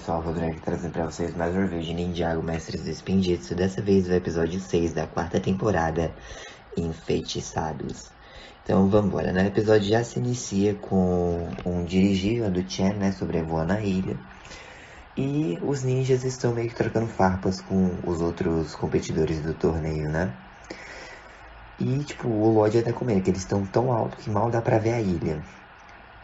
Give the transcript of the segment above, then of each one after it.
pessoal, vou aqui trazendo pra vocês mais um review de Ninjago Mestres do Spinjitzu. Dessa vez o episódio 6 da quarta temporada, Enfeitiçados. Então vambora, né? O episódio já se inicia com um dirigível do Chen, né, sobrevoando a ilha. E os ninjas estão meio que trocando farpas com os outros competidores do torneio, né? E tipo, o Lodge até comenta que eles estão tão alto que mal dá pra ver a ilha.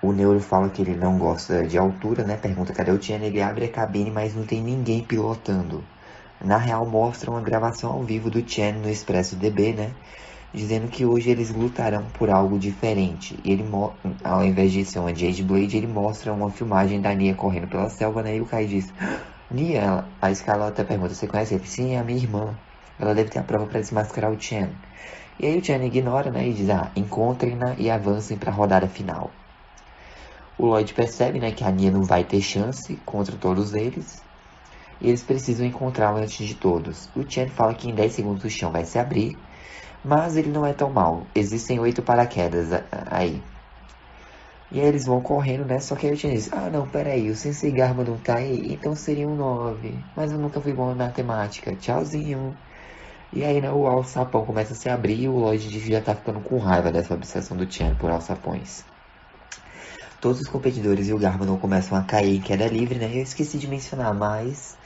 O Neuro fala que ele não gosta de altura, né? Pergunta cadê o Chen, ele abre a cabine, mas não tem ninguém pilotando. Na real, mostra uma gravação ao vivo do Chen no Expresso DB, né? Dizendo que hoje eles lutarão por algo diferente. E ele, ao invés de ser uma Jade Blade, ele mostra uma filmagem da Nia correndo pela selva, né? E o Kai diz, Nia, a Scarlet até pergunta, você conhece ele? Sim, é a minha irmã. Ela deve ter a prova para desmascarar o Chen. E aí o Chen ignora, né? E diz, encontrem-na e avancem para a rodada final. O Lloyd percebe, né, que a Nia não vai ter chance contra todos eles. E eles precisam encontrá-la antes de todos. O Chen fala que em 10 segundos o chão vai se abrir. Mas ele não é tão mal. Existem 8 paraquedas aí. E aí eles vão correndo, né? Só que aí o Chen diz, não, peraí, o Sensei Garma não tá aí, então seriam 9. Mas eu nunca fui bom em matemática. Tchauzinho. E aí, né, o alçapão começa a se abrir e o Lloyd diz que já tá ficando com raiva dessa obsessão do Chen por alçapões. Todos os competidores e o Garmadon começam a cair em queda livre, né? Eu esqueci de mencionar, mas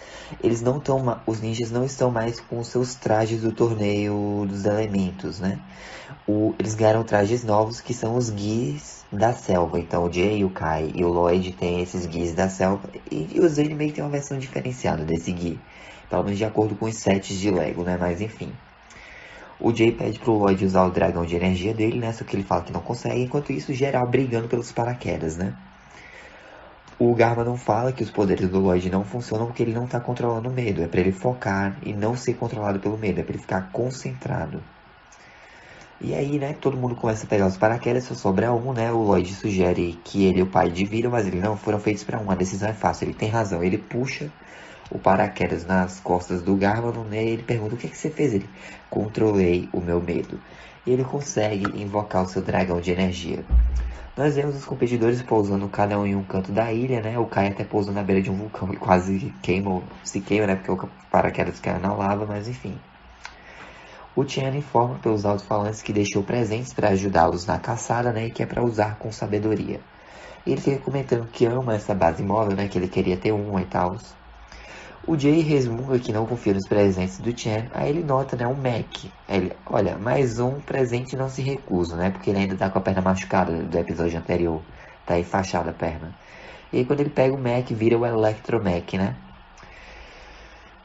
eles não estão, os ninjas não estão mais com os seus trajes do torneio dos elementos, né? Eles ganharam trajes novos que são os Gis da selva. Então o Jay, o Kai e o Lloyd têm esses Gis da selva e o Zane meio que tem uma versão diferenciada desse Gi, pelo menos de acordo com os sets de Lego, né? Mas enfim. O Jay pede pro Lloyd usar o dragão de energia dele, né? Só que ele fala que não consegue, enquanto isso, geral brigando pelos paraquedas, né? O Garma não fala que os poderes do Lloyd não funcionam porque ele não tá controlando o medo. É pra ele focar e não ser controlado pelo medo, é pra ele ficar concentrado. E aí, né, todo mundo começa a pegar os paraquedas, só sobra um, né? O Lloyd sugere que ele e o pai dividam, mas ele não foram feitos pra um. A decisão é fácil, ele tem razão. Ele puxa o paraquedas nas costas do Garmadon, né? E ele pergunta, o que você fez? Ele, controlei o meu medo. E ele consegue invocar o seu dragão de energia. Nós vemos os competidores pousando cada um em um canto da ilha, né? O Kai até pousou na beira de um vulcão e quase se queima, né? Porque o paraquedas caiu na lava, mas enfim. O Tian informa pelos alto-falantes que deixou presentes para ajudá-los na caçada, né? E que é para usar com sabedoria. E ele fica comentando que ama essa base móvel, né? Que ele queria ter uma e tal. O Jay resmunga que não confia nos presentes do Chen, aí ele nota, né, um Mac. Aí ele, olha, mais um presente não se recusa, né, porque ele ainda tá com a perna machucada do episódio anterior. Tá enfaixada a perna. E aí quando ele pega o Mac, vira o Electromech, né.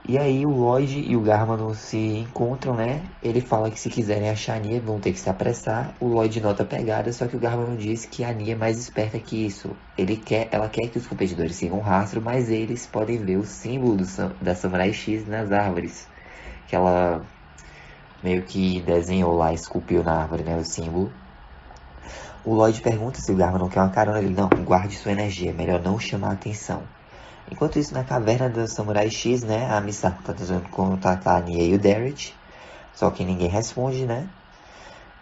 E aí o Lloyd e o Garmadon se encontram, né, ele fala que se quiserem achar a Nia vão ter que se apressar. O Lloyd nota a pegada, só que o Garmadon diz que a Nia é mais esperta que isso. Ela quer que os competidores sigam o rastro, mas eles podem ver o símbolo da Samurai X nas árvores. Que ela meio que desenhou lá, esculpiu na árvore, né, o símbolo. O Lloyd pergunta se o Garmadon quer uma carona, ele, não, guarde sua energia, melhor não chamar a atenção. Enquanto isso, na caverna do Samurai X, né, a Misako tá tentando contatar a Nia e o Derek, só que ninguém responde, né?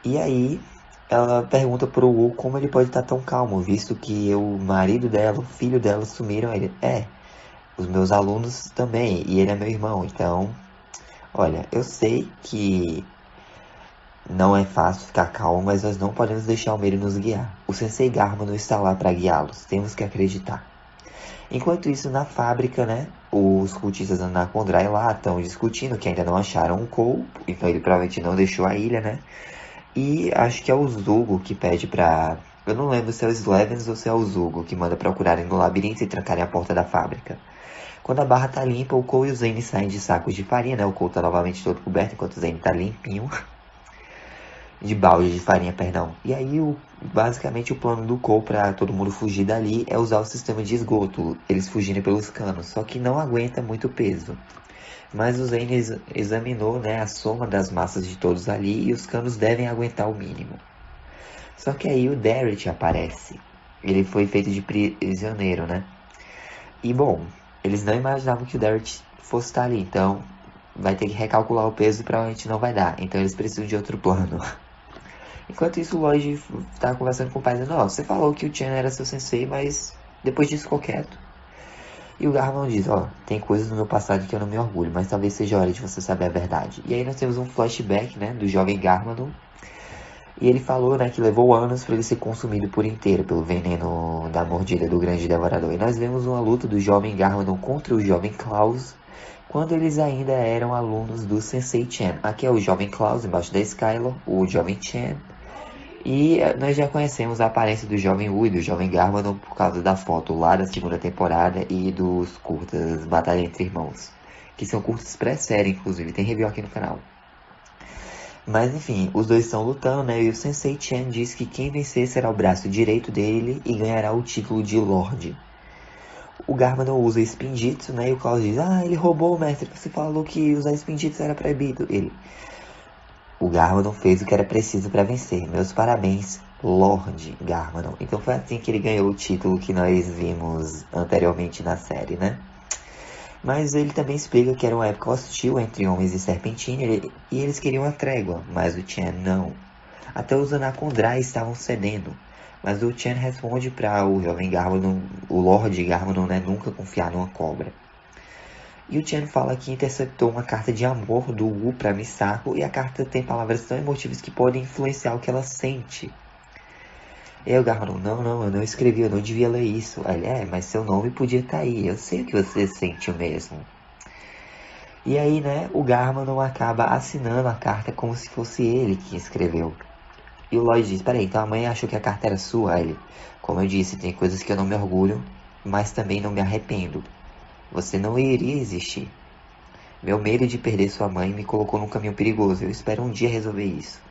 E aí, ela pergunta pro Wu como ele pode estar tão calmo, visto que o marido dela, o filho dela sumiram. Ele, os meus alunos também, e ele é meu irmão, então, olha, eu sei que não é fácil ficar calmo, mas nós não podemos deixar o medo nos guiar. O Sensei Garma não está lá para guiá-los, temos que acreditar. Enquanto isso, na fábrica, né, os cultistas da Nakondrai lá estão discutindo que ainda não acharam um corpo, então ele provavelmente não deixou a ilha, né? E acho que é o Zugo que pede pra... Eu não lembro se é o Slevens ou se é o Zugo que manda procurarem no labirinto e trancarem a porta da fábrica. Quando a barra tá limpa, o Cole e o Zane saem de sacos de farinha, né? O Cole tá novamente todo coberto, enquanto o Zane tá limpinho. De balde de farinha, perdão. E aí, basicamente, o plano do Cole pra todo mundo fugir dali é usar o sistema de esgoto, eles fugirem pelos canos, só que não aguenta muito peso. Mas o Zane examinou, né, a soma das massas de todos ali e os canos devem aguentar o mínimo. Só que aí o Derek aparece. Ele foi feito de prisioneiro, né? E bom, eles não imaginavam que o Derek fosse estar ali, então vai ter que recalcular o peso e provavelmente não vai dar. Então eles precisam de outro plano. Enquanto isso, o Lloyd tá conversando com o pai dizendo, você falou que o Chen era seu sensei, mas depois disso ficou quieto. E o Garmadon diz, ó, tem coisas no meu passado que eu não me orgulho, mas talvez seja a hora de você saber a verdade. E aí nós temos um flashback, né, do jovem Garmadon. E ele falou, né, que levou anos para ele ser consumido por inteiro pelo veneno da mordida do grande devorador. E nós vemos uma luta do jovem Garmadon contra o jovem Klaus, quando eles ainda eram alunos do Sensei Chen. Aqui é o jovem Klaus embaixo da Skylar, o jovem Chen. E nós já conhecemos a aparência do jovem Wu e do jovem Garmadon por causa da foto lá da segunda temporada e dos curtas Batalha Entre Irmãos, que são curtas pré-série, inclusive, tem review aqui no canal. Mas enfim, os dois estão lutando, né? E o Sensei Chen diz que quem vencer será o braço direito dele e ganhará o título de Lorde. O Garmadon usa Spinjitzu, né? E o Klaus diz, ah, ele roubou, mestre, você falou que usar Spinjitzu era proibido. O Garmadon fez o que era preciso para vencer. Meus parabéns, Lorde Garmadon. Então foi assim que ele ganhou o título que nós vimos anteriormente na série, né? Mas ele também explica que era uma época hostil entre homens e Serpentina e eles queriam uma trégua, mas o Chen não. Até os Anacondrai estavam cedendo, mas o Chen responde para o jovem Garmadon, o Lorde Garmadon, né, nunca confiar numa cobra. E o Chen fala que interceptou uma carta de amor do Wu para Misako e a carta tem palavras tão emotivas que podem influenciar o que ela sente. E aí o Garmadon, não, eu não escrevi, eu não devia ler isso. Aí ele, mas seu nome podia estar aí, eu sei o que você sente mesmo. E aí, né, o Garmadon acaba assinando a carta como se fosse ele que escreveu. E o Lloyd diz, peraí, então a mãe achou que a carta era sua? Aí ele, como eu disse, tem coisas que eu não me orgulho, mas também não me arrependo. Você não iria existir. Meu medo de perder sua mãe me colocou num caminho perigoso, eu espero um dia resolver isso.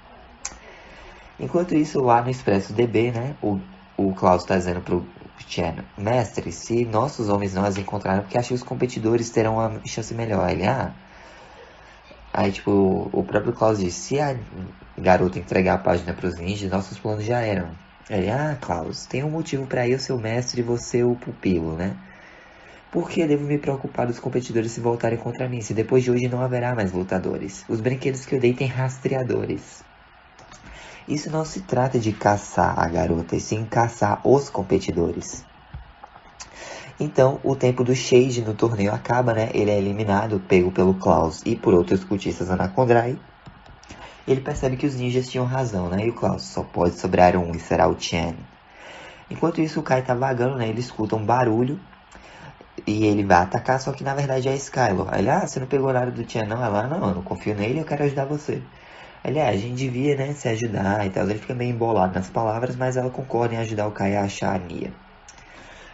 Enquanto isso, lá no Expresso DB, né, o Klaus está dizendo pro Chen, mestre, se nossos homens não as encontraram, porque acho que os competidores terão uma chance melhor. Ele, Aí, tipo, o próprio Klaus diz, se a garota entregar a página pros ninjas, nossos planos já eram. Ele, Klaus, tem um motivo para eu ser o mestre e você o pupilo, né? Por que devo me preocupar dos competidores se voltarem contra mim, se depois de hoje não haverá mais lutadores? Os brinquedos que eu dei têm rastreadores. Isso não se trata de caçar a garota, e sim caçar os competidores. Então, o tempo do Shade no torneio acaba, né? Ele é eliminado, pego pelo Klaus e por outros cultistas Anacondrai. Ele percebe que os ninjas tinham razão, né? E o Klaus, só pode sobrar um e será o Chen. Enquanto isso, o Kai tá vagando, né? Ele escuta um barulho e ele vai atacar, só que na verdade é a Skylar. Ele, você não pegou nada do Chen não? Ela, não, eu não confio nele, eu quero ajudar você. Ele, a gente devia, né, se ajudar e tal. Ele fica meio embolado nas palavras, mas ela concorda em ajudar o Kai a achar a Nia.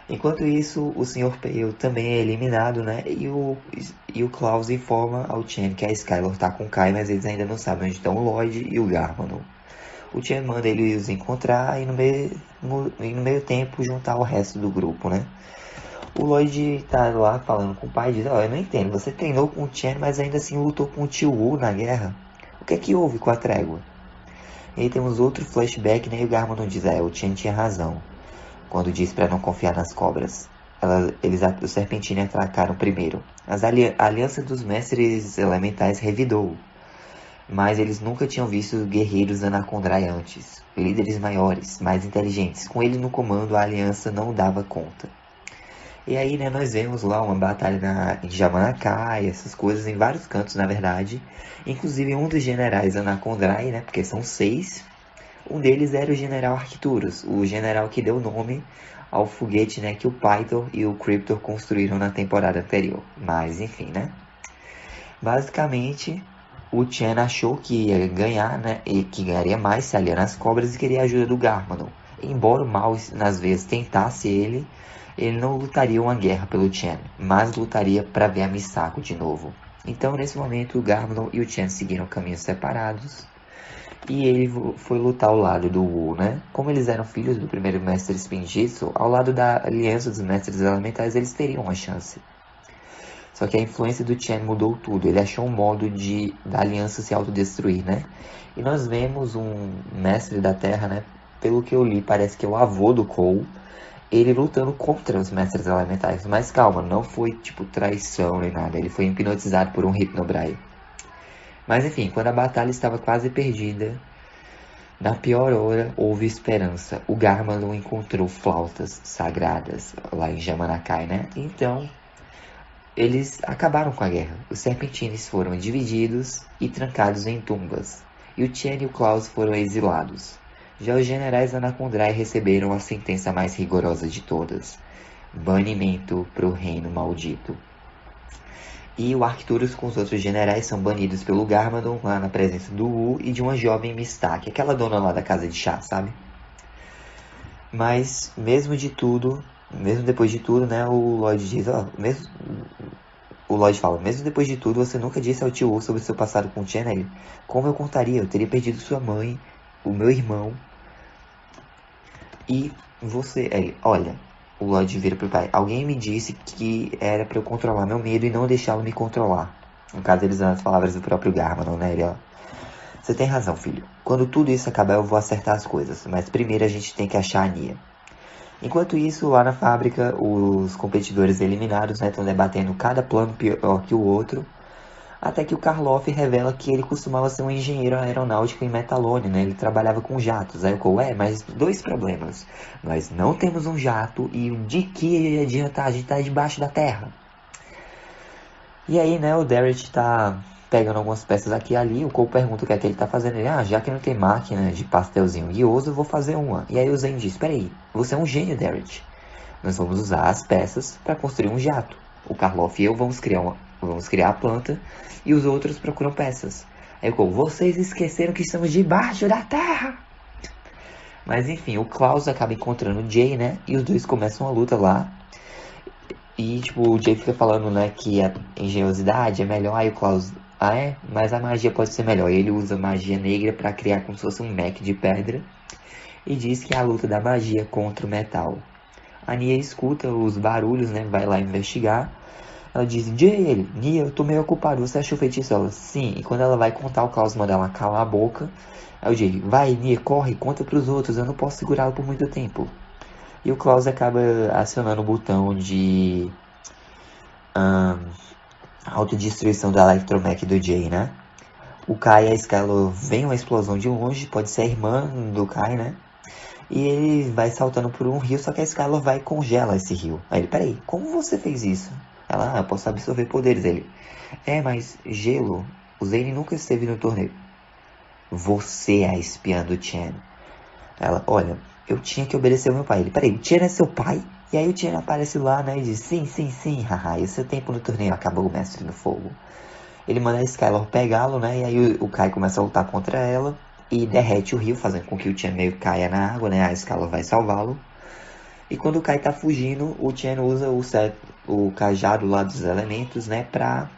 Enquanto isso, o Sr. Pale também é eliminado, né, e o Klaus informa ao Chen que a Skylar tá com o Kai, mas eles ainda não sabem onde estão o Lloyd e o Garmadon. O Chen manda eles encontrar e no meio tempo juntar o resto do grupo, né. O Lloyd tá lá falando com o pai e diz, eu não entendo, você treinou com o Chen, mas ainda assim lutou com o tio Wu na guerra. O que é que houve com a trégua? E aí temos outro flashback, né? E o Garmadon diz, o Chen tinha razão quando disse para não confiar nas cobras. Os Serpentina atacaram primeiro. A aliança dos mestres elementais revidou, mas eles nunca tinham visto guerreiros Anacondrai antes, líderes maiores, mais inteligentes. Com ele no comando, a aliança não dava conta. E aí, né, nós vemos lá uma batalha em Jamanakai, essas coisas, em vários cantos, na verdade. Inclusive, um dos generais Anacondrai, né, porque são 6. Um deles era o general Arcturus, o general que deu nome ao foguete, né, que o Python e o Cryptor construíram na temporada anterior. Mas, enfim, né. Basicamente, o Chen achou que ia ganhar, né, e que ganharia mais se aliando às cobras e queria a ajuda do Garmadon. Embora o mal, nas vezes, tentasse ele não lutaria uma guerra pelo Chen, mas lutaria para ver a Misako de novo. Então, nesse momento, o Garmadon e o Chen seguiram caminhos separados e ele foi lutar ao lado do Wu, né? Como eles eram filhos do primeiro mestre Spinjitzu, ao lado da aliança dos mestres elementais, eles teriam uma chance. Só que a influência do Chen mudou tudo, ele achou um modo da aliança se autodestruir, né? E nós vemos um mestre da Terra, né? Pelo que eu li, parece que é o avô do Cole, ele lutando contra os mestres elementais. Mas calma, não foi tipo traição nem nada. Ele foi hipnotizado por um Hypnobrai. Mas enfim, quando a batalha estava quase perdida, na pior hora houve esperança. O Garmadon encontrou flautas sagradas lá em Jamanakai, né? Então eles acabaram com a guerra. Os Serpentines foram divididos e trancados em tumbas, e o Tien e o Klaus foram exilados. Já os generais Anacondrai receberam a sentença mais rigorosa de todas: banimento para o reino maldito. E o Arcturus com os outros generais são banidos pelo Garmadon, lá na presença do Wu e de uma jovem Mistak, aquela dona lá da casa de chá, sabe? Mas, mesmo depois de tudo, né, o Lloyd diz, o Lloyd fala, mesmo depois de tudo, você nunca disse ao tio Wu sobre seu passado com o Tien. Ele, como eu contaria? Eu teria perdido sua mãe, o meu irmão, e você... Ele, olha... O Lloyd vira pro pai. Alguém me disse que era pra eu controlar meu medo e não deixá-lo me controlar. No caso, eles usam as palavras do próprio Garmadon, né? Ele, ó. Você tem razão, filho. Quando tudo isso acabar, eu vou acertar as coisas. Mas primeiro a gente tem que achar a Nia. Enquanto isso, lá na fábrica, os competidores eliminados, né, estão debatendo cada plano pior que o outro. Até que o Karloff revela que ele costumava ser um engenheiro aeronáutico em Metalone, né? Ele trabalhava com jatos. Aí eu mas dois problemas. Nós não temos um jato e de que adianta a gente estar debaixo da terra? E aí, né, o Derek tá pegando algumas peças aqui e ali. O Cole pergunta o que é que ele tá fazendo. Ele, já que não tem máquina de pastelzinho guioso, eu vou fazer uma. E aí o Zen diz, peraí, você é um gênio, Derek. Nós vamos usar as peças para construir um jato. O Karloff e eu vamos criar a planta e os outros procuram peças. Aí eu vocês esqueceram que estamos debaixo da terra. Mas enfim, o Klaus acaba encontrando o Jay, né? E os dois começam a luta lá. E tipo, o Jay fica falando, né, que a engenhosidade é melhor. Aí o Klaus, mas a magia pode ser melhor. E ele usa magia negra para criar como se fosse um mech de pedra. E diz que é a luta da magia contra o metal. A Nia escuta os barulhos, né? Vai lá investigar. Ela diz, Jay, Nia, eu tô meio ocupado, você achou feitiço? Ela, sim. E quando ela vai contar, o Klaus manda ela calar a boca. Aí o Jay, vai, Nia, corre, conta pros outros, eu não posso segurá-la por muito tempo. E o Klaus acaba acionando o botão de autodestruição da Electromech do Jay, né? O Kai e a Skylar veem uma explosão de longe, pode ser a irmã do Kai, né? E ele vai saltando por um rio, só que a Skylar vai e congela esse rio. Aí ele, peraí, como você fez isso? Ela, eu posso absorver poderes. Ele, mas gelo, o Zane nunca esteve no torneio. Você é a espiã do Tien. Ela, olha, eu tinha que obedecer ao meu pai. Ele, peraí, o Tien é seu pai? E aí o Tien aparece lá, né, e diz, sim, haha, e o seu tempo no torneio acabou, mestre do fogo. Ele manda a Skylar pegá-lo, né, e aí o Kai começa a lutar contra ela e derrete o rio, fazendo com que o Tien meio caia na água, né, a Skylar vai salvá-lo. E quando o Kai tá fugindo, o Tien usa o cajado lá dos elementos, né, pra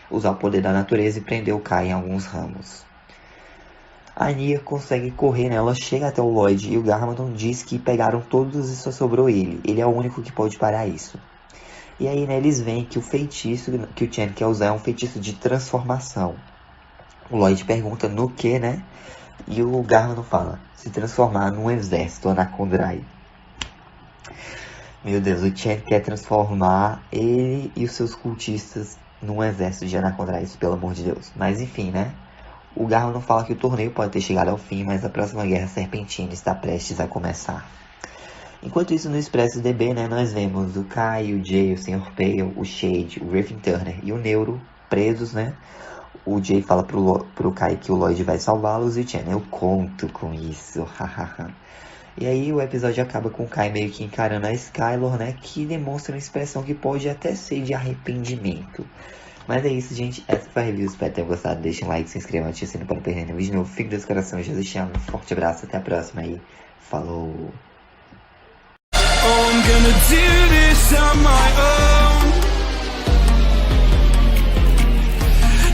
usar o poder da natureza e prender o Kai em alguns ramos. A Nia consegue correr, né, ela chega até o Lloyd e o Garmadon diz que pegaram todos e só sobrou ele. Ele é o único que pode parar isso. E aí, né, eles veem que o feitiço que o Tien quer usar é um feitiço de transformação. O Lloyd pergunta no que, né, e o Garmadon fala, se transformar num exército Anacondrai. Meu Deus, o Tien quer transformar ele e os seus cultistas num exército de Anacondrais, pelo amor de Deus. Mas enfim, né? O Garmadon fala que o torneio pode ter chegado ao fim, mas a próxima guerra serpentina está prestes a começar. Enquanto isso, no Expresso DB, né, nós vemos o Kai, o Jay, o Sr. Pale, o Shade, o Griffin Turner e o Neuro presos, né? O Jay fala pro Kai que o Lloyd vai salvá-los e o Tien, eu conto com isso, hahaha. E aí o episódio acaba com o Kai meio que encarando a Skylar, né? Que demonstra uma expressão que pode até ser de arrependimento. Mas é isso, gente. Essa foi a review. Espero que tenham gostado. Deixem um like, se inscrevam, ativem o sininho para não perder nenhum vídeo novo. Fique Deus coração. Jesus te ama. Um forte abraço. Até a próxima aí. Falou! I'm gonna do this on my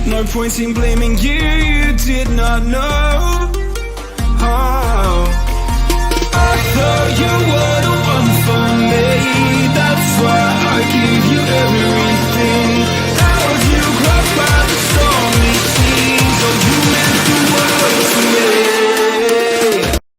own. No point in blaming you, you did not know. Oh.